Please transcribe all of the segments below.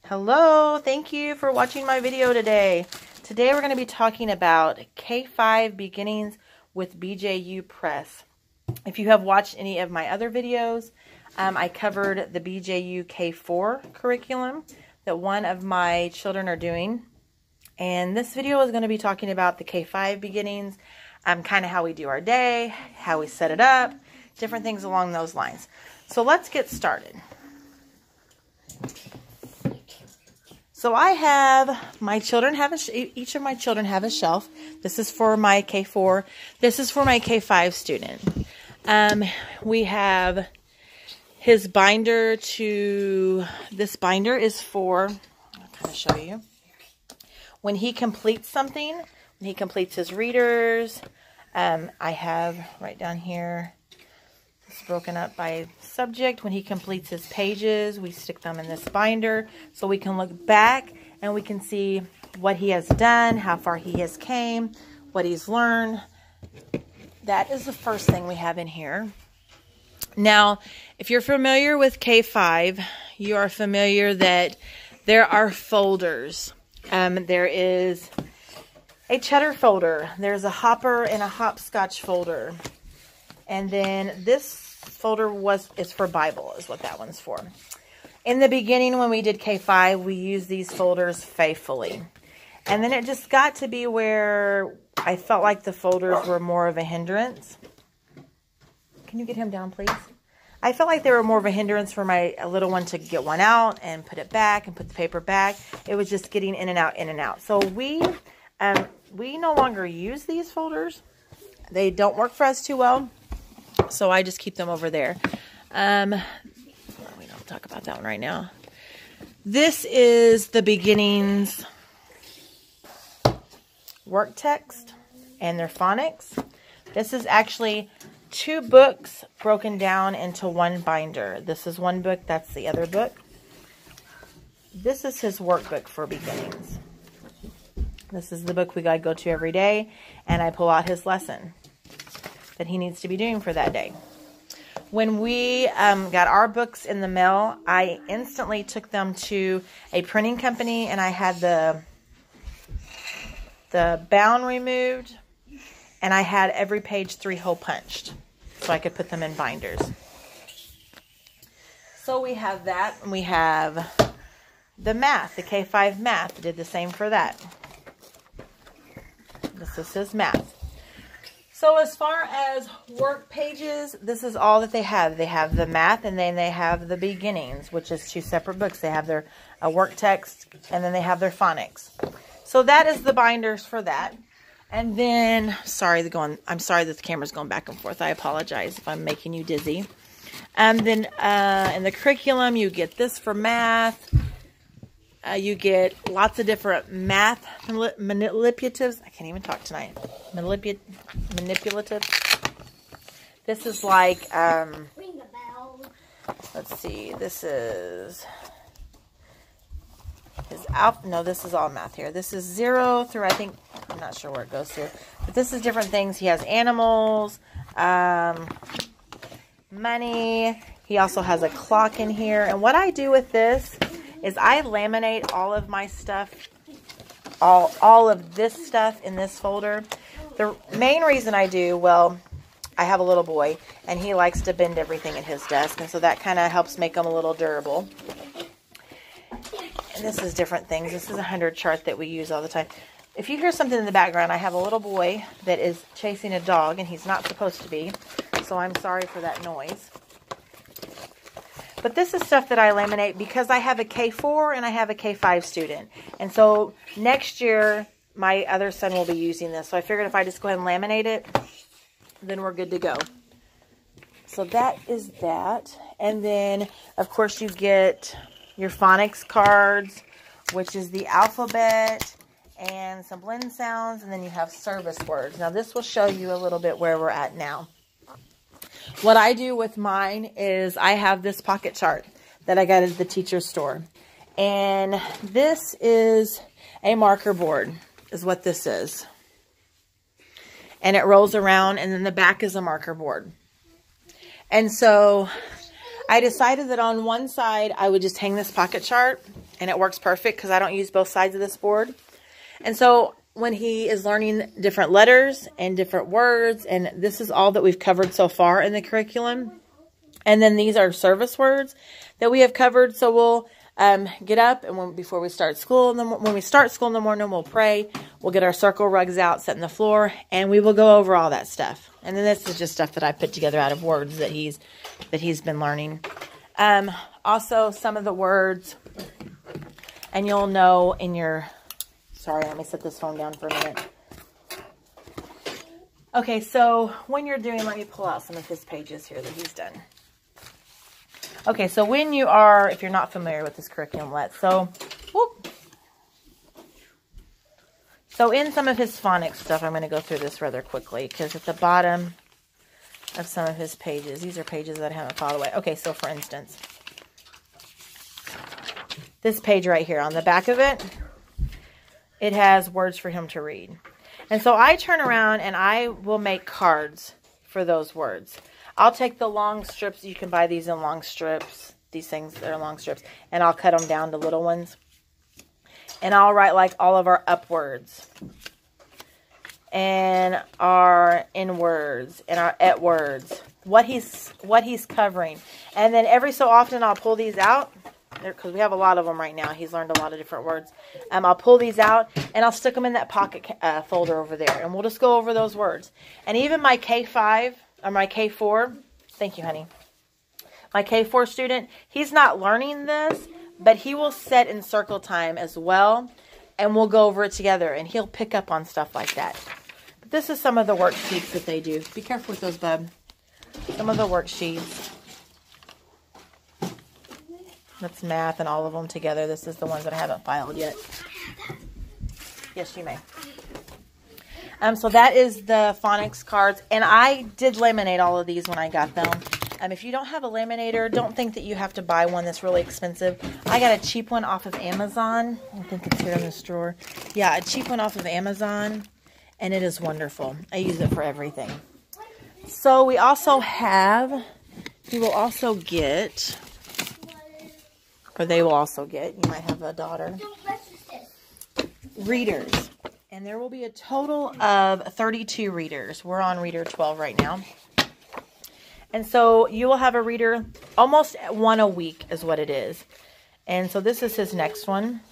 Hello, thank you for watching my video today. Today we're going to be talking about K5 beginnings with Bju Press. If you have watched any of my other videos, I covered the Bju K4 curriculum that one of my children are doing. And this video is going to be talking about the K5 beginnings, kind of how we do our day, how we set it up, different things along those lines. So let's get started. So I have, my children have, each of my children have a shelf. This is for my K4. This is for my K5 student. We have his binder this binder is for, I'll kind of show you. When he completes something, when he completes his readers, I have right down here, it's broken up by subject. When he completes his pages, we stick them in this binder so we can look back and we can see what he has done, how far he has came, what he's learned. That is the first thing we have in here. Now, if you're familiar with K5, you are familiar that there are folders. There is a cheddar folder. There's a hopper and a hopscotch folder. And then this folder is for Bible, is what that one's for. In the beginning, when we did K5, we used these folders faithfully. And then it just got to be where I felt like the folders were more of a hindrance. Can you get him down, please? I felt like they were more of a hindrance for my little one to get one out and put it back and put the paper back. It was just getting in and out, in and out. So we no longer use these folders. They don't work for us too well. So I just keep them over there. We don't talk about that one right now. This is the beginnings work text and their phonics. This is actually 2 books broken down into one binder. This is one book, that's the other book. This is his workbook for beginnings. This is the book we gotta go to every day, and I pull out his lesson that he needs to be doing for that day. When we got our books in the mail, I instantly took them to a printing company, and I had the bound removed, and I had every page 3-hole punched so I could put them in binders. So we have that, and we have the math, the K5 math. I did the same for that. This is his math. So as far as work pages, this is all that they have. They have the math, and then they have the beginnings, which is 2 separate books. They have their work text, and then they have their phonics. So that is the binders for that. And then, I'm sorry that the camera's going back and forth. I apologize if I'm making you dizzy. And then in the curriculum, you get this for math. You get lots of different math manipulatives. I can't even talk tonight. Manipulative. This is like, let's see, this is his no, this is all math here. This is 0 through, I think, I'm not sure where it goes through. But this is different things. He has animals, money. He also has a clock in here. And what I do with this is I laminate all of my stuff, all of this stuff in this folder. The main reason I do, well, I have a little boy, and he likes to bend everything at his desk, and so that kind of helps make him a little durable. And this is different things. This is a 100 chart that we use all the time. If you hear something in the background, I have a little boy that is chasing a dog, and he's not supposed to be, so I'm sorry for that noise. But this is stuff that I laminate because I have a K4 and I have a K5 student. And so next year, my other son will be using this. So I figured if I just go ahead and laminate it, then we're good to go. So that is that. And then, of course, you get your phonics cards, which is the alphabet and some blend sounds. And then you have service words. Now, this will show you a little bit where we're at now. What I do with mine is I have this pocket chart that I got at the teacher's store. And this is a marker board, is what this is. And it rolls around, and then the back is a marker board. And so I decided that on one side I would just hang this pocket chart, and it works perfect because I don't use both sides of this board. And so when he is learning different letters and different words, and this is all that we've covered so far in the curriculum. And then these are service words that we have covered. So we'll get up, and before we start school, when we start school in the morning, we'll pray. We'll get our circle rugs out, set on the floor, and we will go over all that stuff. And then this is just stuff that I put together out of words that he's been learning. Also, some of the words, and you'll know in your... Sorry, let me set this phone down for a minute. Okay, so when you're doing, let me pull out some of his pages here that he's done. Okay, so when you are, if you're not familiar with this curriculum, So in some of his phonics stuff, I'm going to go through this rather quickly, because at the bottom of some of his pages, these are pages that I haven't filed away. Okay, so for instance, this page right here, on the back of it, it has words for him to read. And so I turn around and I will make cards for those words. I'll take the long strips. You can buy these in long strips. These things that are long strips. And I'll cut them down to little ones. And I'll write like all of our up words. And our in words. And our et words. What he's covering. And then every so often I'll pull these out. Because we have a lot of them right now. He's learned a lot of different words. I'll pull these out and I'll stick them in that pocket folder over there. And we'll just go over those words. And even my K5 or my K4, thank you, honey. My K4 student, he's not learning this, but he will set in circle time as well. And we'll go over it together. And he'll pick up on stuff like that. But this is some of the worksheets that they do. Be careful with those, bub. Some of the worksheets. That's math and all of them together. This is the ones that I haven't filed yet. Yes, you may. So that is the phonics cards. And I did laminate all of these when I got them. If you don't have a laminator, don't think that you have to buy one that's really expensive. I got a cheap one off of Amazon. I think it's here in this drawer. Yeah, a cheap one off of Amazon. And it is wonderful. I use it for everything. So we also have, you will also get... Or they will also get, you might have a daughter, readers. And there will be a total of 32 readers. We're on reader 12 right now. And so you will have a reader, almost one a week is what it is. And so this is his next one.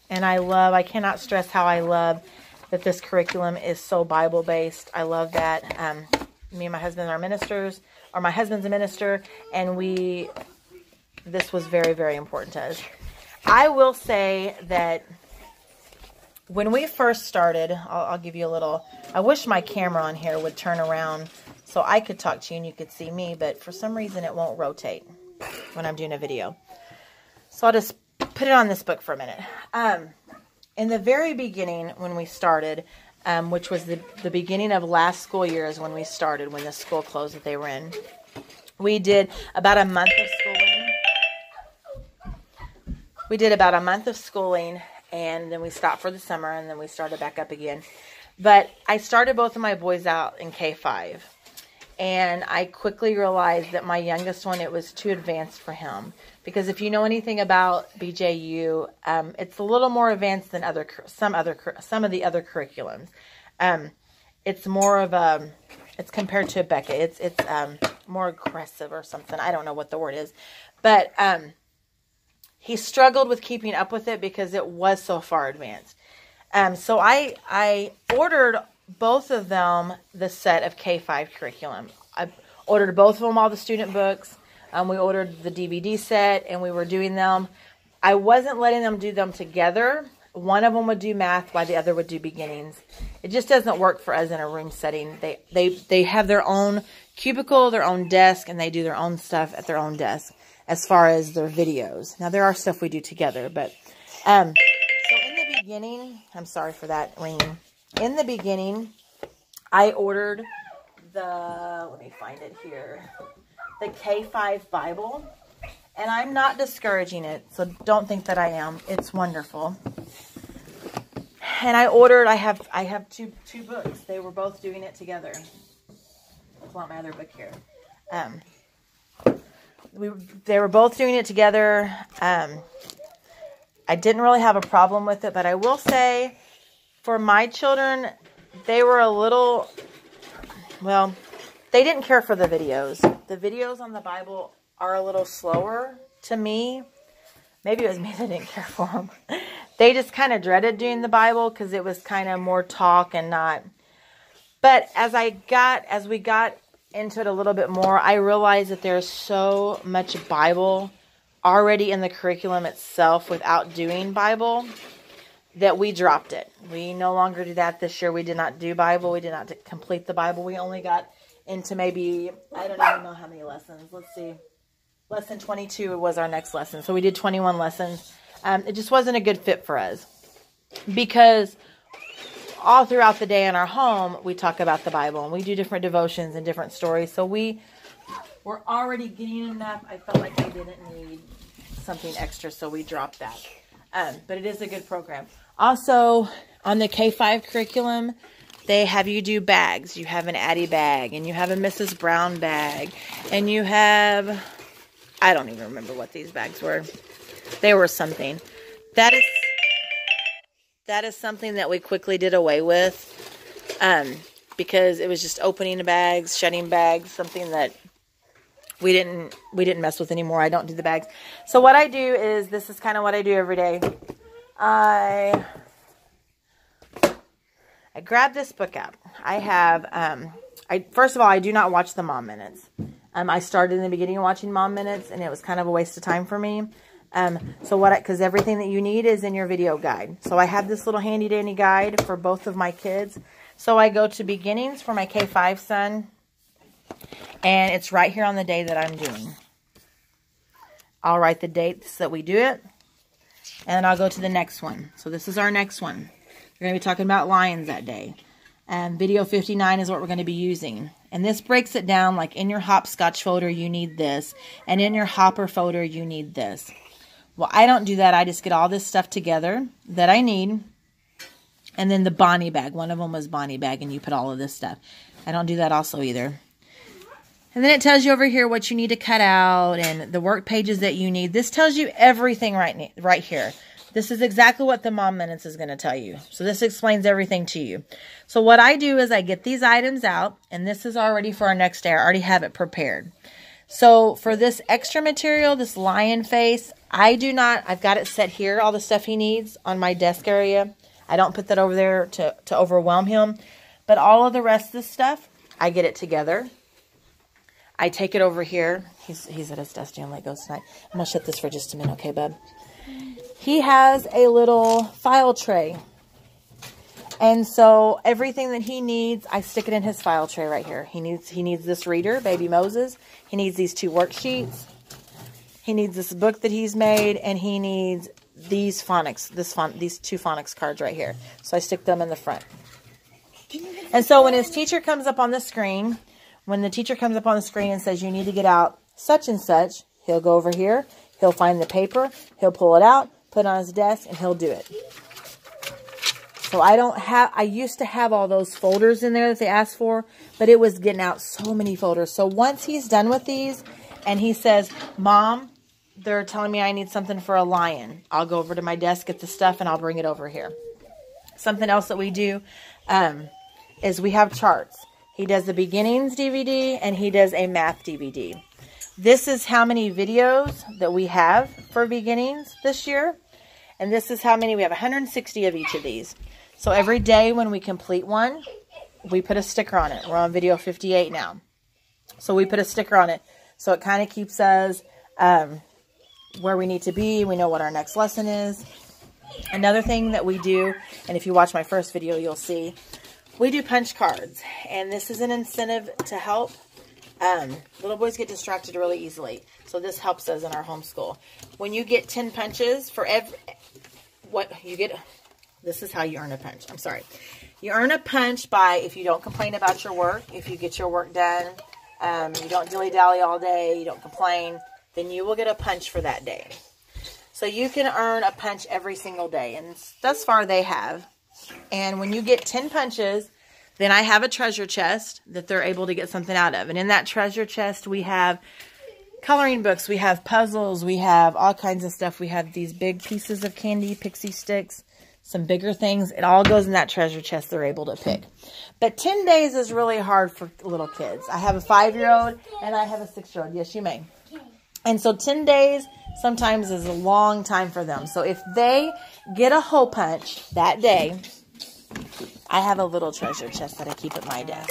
And I cannot stress how I love that this curriculum is so Bible-based. I love that. Me and my husband are ministers. Or my husband's a minister, and this was very, very important to us. I will say that when we first started, I'll give you a little, I wish my camera on here would turn around so I could talk to you and you could see me, but for some reason it won't rotate when I'm doing a video. So I'll just put it on this book for a minute. In the very beginning, when we started, which was the beginning of last school year is when we started, when the school closed that they were in. We did about a month of schooling. And then we stopped for the summer, and then we started back up again. But I started both of my boys out in K5. And I quickly realized that my youngest one, it was too advanced for him. Because if you know anything about BJU, it's a little more advanced than some of the other curriculums. It's more of a, it's compared to Becca. It's more aggressive or something. I don't know what the word is. But he struggled with keeping up with it because it was so far advanced. So I ordered both of them the set of K5 curriculum. I ordered both of them all the student books. We ordered the DVD set, and we were doing them. I wasn't letting them do them together. One of them would do math while the other would do beginnings. It just doesn't work for us in a room setting. They have their own cubicle, their own desk, and they do their own stuff at their own desk as far as their videos. Now, there are stuff we do together, but so in the beginning, I'm sorry for that ringing. In the beginning, I ordered let me find it here, the K5 Bible, and I'm not discouraging it, so don't think that I am. It's wonderful. And I have two books. They were both doing it together. I'll pull out my other book here. they were both doing it together. I didn't really have a problem with it, but I will say for my children, they were a little, well, they didn't care for the videos. The videos on the Bible are a little slower to me. Maybe it was me that didn't care for them. They just kind of dreaded doing the Bible because it was kind of more talk and not. But as we got into it a little bit more, I realized that there's so much Bible already in the curriculum itself without doing Bible that we dropped it. We no longer do that this year. We did not do Bible. We did not complete the Bible. We only got into maybe, I don't even know how many lessons. Let's see. Lesson 22 was our next lesson. So we did 21 lessons. It just wasn't a good fit for us because all throughout the day in our home, we talk about the Bible and we do different devotions and different stories. So we were already getting enough. I felt like I didn't need something extra, so we dropped that. But it is a good program. Also, on the K5 curriculum, they have you do bags. You have an Addie bag, and you have a Mrs. Brown bag, and you have, I don't even remember what these bags were. They were something. That is something that we quickly did away with because it was just opening the bags, shutting bags, something that we didn't mess with anymore. I don't do the bags. So what I do is, this is kind of what I do every day. I grab this book out. I have, first of all, I do not watch the Mom Minutes. I started in the beginning watching Mom Minutes, and it was kind of a waste of time for me. Because everything that you need is in your video guide. So I have this little handy dandy guide for both of my kids. So I go to beginnings for my K5 son, and it's right here on the day that I'm doing. I'll write the dates that we do it, and I'll go to the next one. So this is our next one. We're going to be talking about lions that day. Video 59 is what we're going to be using. And this breaks it down, like in your hopscotch folder, you need this. And in your hopper folder, you need this. Well, I don't do that. I just get all this stuff together that I need. And then the Bonnie bag. One of them was Bonnie bag, and you put all of this stuff. I don't do that also either. And then it tells you over here what you need to cut out and the work pages that you need. This tells you everything right here. This is exactly what the Mom Minutes is going to tell you. So this explains everything to you. So what I do is I get these items out, and this is already for our next day. I already have it prepared. So for this extra material, this lion face, I've got it set here, all the stuff he needs on my desk area. I don't put that over there to overwhelm him. But all of the rest of the stuff, I get it together. I take it over here. He's at his desk doing Legos tonight. I'm going to shut this for just a minute, okay, bub? He has a little file tray. And so everything that he needs, I stick it in his file tray right here. He needs this reader, Baby Moses. He needs these 2 worksheets. He needs this book that he's made, and he needs these phonics, these 2 phonics cards right here. So I stick them in the front. And so when his teacher comes up on the screen, and says you need to get out such and such, he'll go over here, he'll find the paper, he'll pull it out, put it on his desk, and he'll do it. So I used to have all those folders in there that they asked for, but it was getting out so many folders. So once he's done with these and he says, Mom, they're telling me I need something for a lion, I'll go over to my desk, get the stuff, and I'll bring it over here. Something else that we do is we have charts. He does the beginnings DVD and he does a math DVD. This is how many videos that we have for beginnings this year. And this is how many, we have 160 of each of these. So every day when we complete one, we put a sticker on it. We're on video 58 now. So we put a sticker on it. So it kind of keeps us where we need to be. We know what our next lesson is. Another thing that we do, and if you watch my first video, you'll see, we do punch cards. And this is an incentive to help. Little boys get distracted really easily. So this helps us in our homeschool. When you get 10 punches for this is how you earn a punch. I'm sorry. You earn a punch by, if you don't complain about your work, if you get your work done, you don't dilly-dally all day, you don't complain, then you will get a punch for that day. So you can earn a punch every single day. And thus far they have. And when you get 10 punches, then I have a treasure chest that they're able to get something out of. And in that treasure chest, we have coloring books. We have puzzles. We have all kinds of stuff. We have these big pieces of candy, pixie sticks, some bigger things. It all goes in that treasure chest they're able to pick. But 10 days is really hard for little kids. I have a 5-year-old and I have a 6-year-old. Yes, you may. And so 10 days sometimes is a long time for them. So if they get a hole punch that day, I have a little treasure chest that I keep at my desk.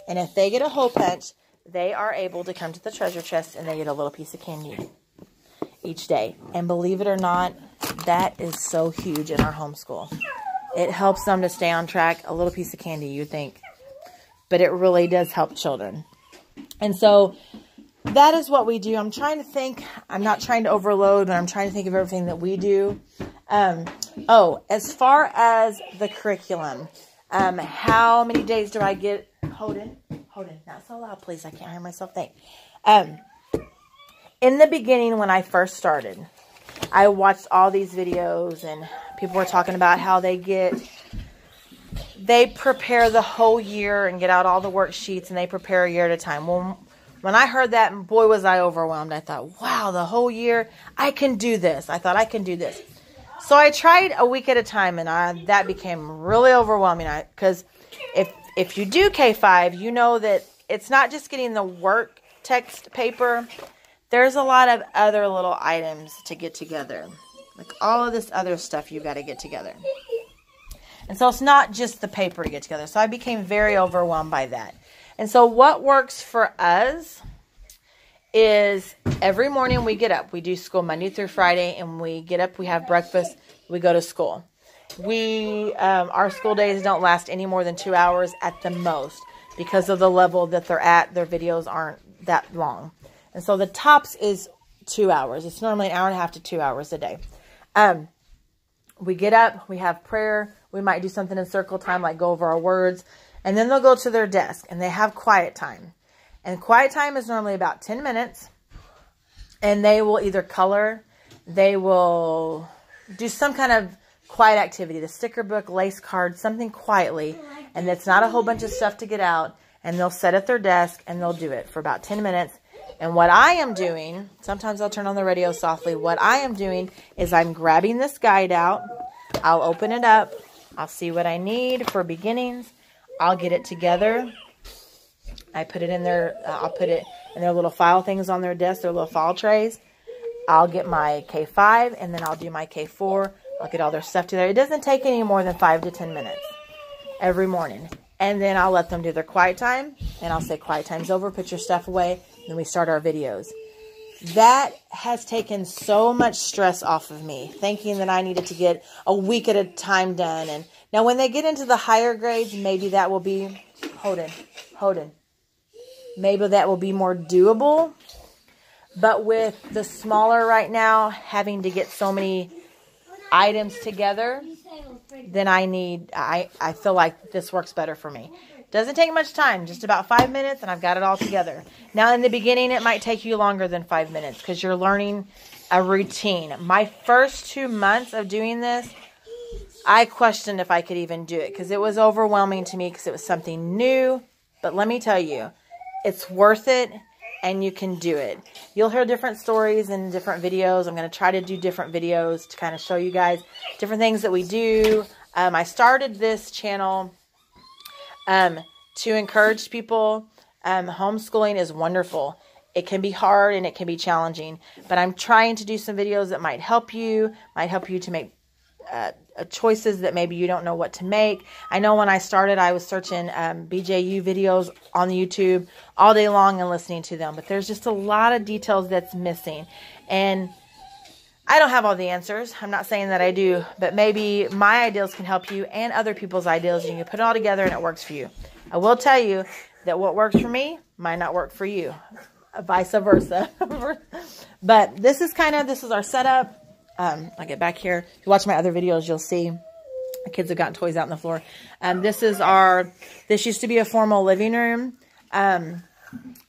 And if they get a hole punch, they are able to come to the treasure chest and they get a little piece of candy each day. And believe it or not, that is so huge in our homeschool. It helps them to stay on track. A little piece of candy, you think. But it really does help children. And so that is what we do. I'm trying to think. I'm not trying to overload, but I'm trying to think of everything that we do. As far as the curriculum, how many days do I get? Holden, not so loud, please. I can't hear myself think. In the beginning, when I first started, I watched all these videos and people were talking about how they prepare the whole year and get out all the worksheets and they prepare a year at a time. Well, when I heard that, boy, was I overwhelmed. I thought, wow, the whole year, I can do this. I thought I can do this. So I tried a week at a time, and that became really overwhelming. Because if you do K5, you know that it's not just getting the work text paper. There's a lot of other little items to get together. Like all of this other stuff you've got to get together. And so it's not just the paper to get together. So I became very overwhelmed by that. And so what works for us is every morning we get up. We do school Monday through Friday, and we get up, we have breakfast, we go to school. Our school days don't last any more than 2 hours at the most because of the level that they're at. Their videos aren't that long. And so the tops is 2 hours. It's normally an hour and a half to 2 hours a day. We get up, we have prayer. We might do something in circle time, like go over our words. And then they'll go to their desk and they have quiet time. And quiet time is normally about 10 minutes. And they will either color, they will do some kind of quiet activity, the sticker book, lace card, something quietly. And it's not a whole bunch of stuff to get out. And they'll sit at their desk and they'll do it for about 10 minutes. And what I am doing, sometimes I'll turn on the radio softly. What I am doing is I'm grabbing this guide out. I'll open it up. I'll see what I need for beginnings. I'll get it together. I put it in their, I'll put it in their little file things on their desk, their little file trays. I'll get my K5 and then I'll do my K4. I'll get all their stuff together. It doesn't take any more than 5 to 10 minutes every morning. And then I'll let them do their quiet time. And I'll say, quiet time's over, put your stuff away. And then we start our videos. That has taken so much stress off of me, thinking that I needed to get a week at a time done. And now when they get into the higher grades, maybe that will be, maybe that will be more doable. But with the smaller right now, having to get so many items together, then I feel like this works better for me. Doesn't take much time, just about 5 minutes, and I've got it all together. Now, in the beginning, it might take you longer than 5 minutes because you're learning a routine. My first 2 months of doing this, I questioned if I could even do it because it was overwhelming to me because it was something new. But let me tell you, it's worth it, and you can do it. You'll hear different stories in different videos. I'm going to try to do different videos to kind of show you guys different things that we do. I started this channel to encourage people. Homeschooling is wonderful. It can be hard and it can be challenging, but I'm trying to do some videos that might help you to make choices that maybe you don't know what to make. I know when I started, I was searching BJU videos on the YouTube all day long and listening to them, but there's just a lot of details that's missing. And I don't have all the answers. I'm not saying that I do, but maybe my ideas can help you and other people's ideas. You can put it all together and it works for you. I will tell you that what works for me might not work for you, vice versa. But this is our setup. I'll get back here. If you watch my other videos, you'll see the kids have gotten toys out on the floor. This used to be a formal living room.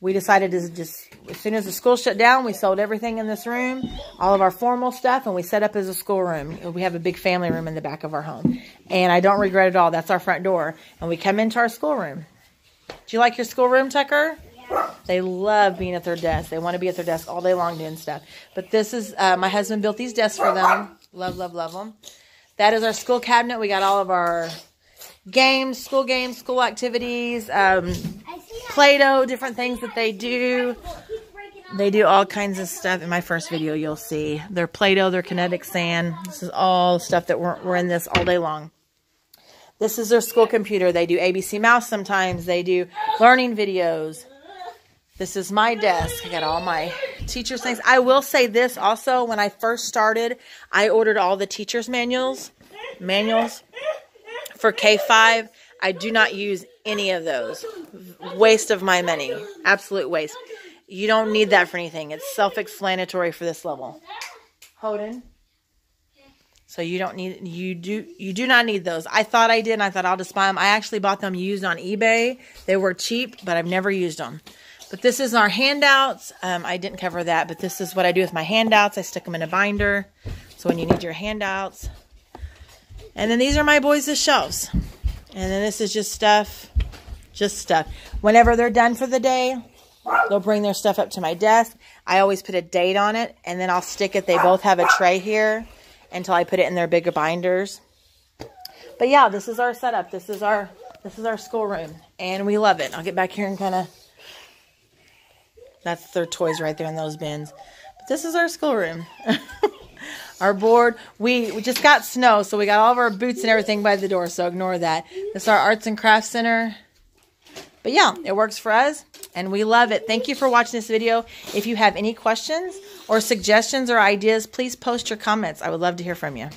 We decided to just, as soon as the school shut down, we sold everything in this room, all of our formal stuff, and we set up as a schoolroom. We have a big family room in the back of our home. And I don't regret it at all. That's our front door. And we come into our schoolroom. Do you like your schoolroom, Tucker? Yeah. They love being at their desk. They want to be at their desk all day long doing stuff. But this is, my husband built these desks for them. Love, love, love them. That is our school cabinet. We got all of our games, school activities, Play-Doh, different things that they do. They do all kinds of stuff. In my first video, you'll see their Play-Doh, their kinetic sand. This is all stuff that we're in this all day long. This is their school computer. They do ABC Mouse sometimes. They do learning videos. This is my desk. I got all my teachers' things. I will say this also. When I first started, I ordered all the teachers' manuals for K5. I do not use any of those. Waste of my money. Absolute waste. You don't need that for anything. It's self-explanatory for this level. Holden. So you don't need, you do not need those. I thought I did, and I thought I'll just buy them. I actually bought them used on eBay. They were cheap, but I've never used them. But this is our handouts. I didn't cover that, but this is what I do with my handouts. I stick them in a binder. So when you need your handouts. And then these are my boys' shelves. And then this is just stuff. Whenever they're done for the day, they'll bring their stuff up to my desk. I always put a date on it, and then I'll stick it. They both have a tray here until I put it in their bigger binders. But yeah, this is our setup. This is our schoolroom, and we love it. I'll get back here and kind of, that's their toys right there in those bins. But this is our schoolroom. Our board, we just got snow, so we got all of our boots and everything by the door, so ignore that. This is our arts and crafts center. But yeah, it works for us, and we love it. Thank you for watching this video. If you have any questions or suggestions or ideas, please post your comments. I would love to hear from you.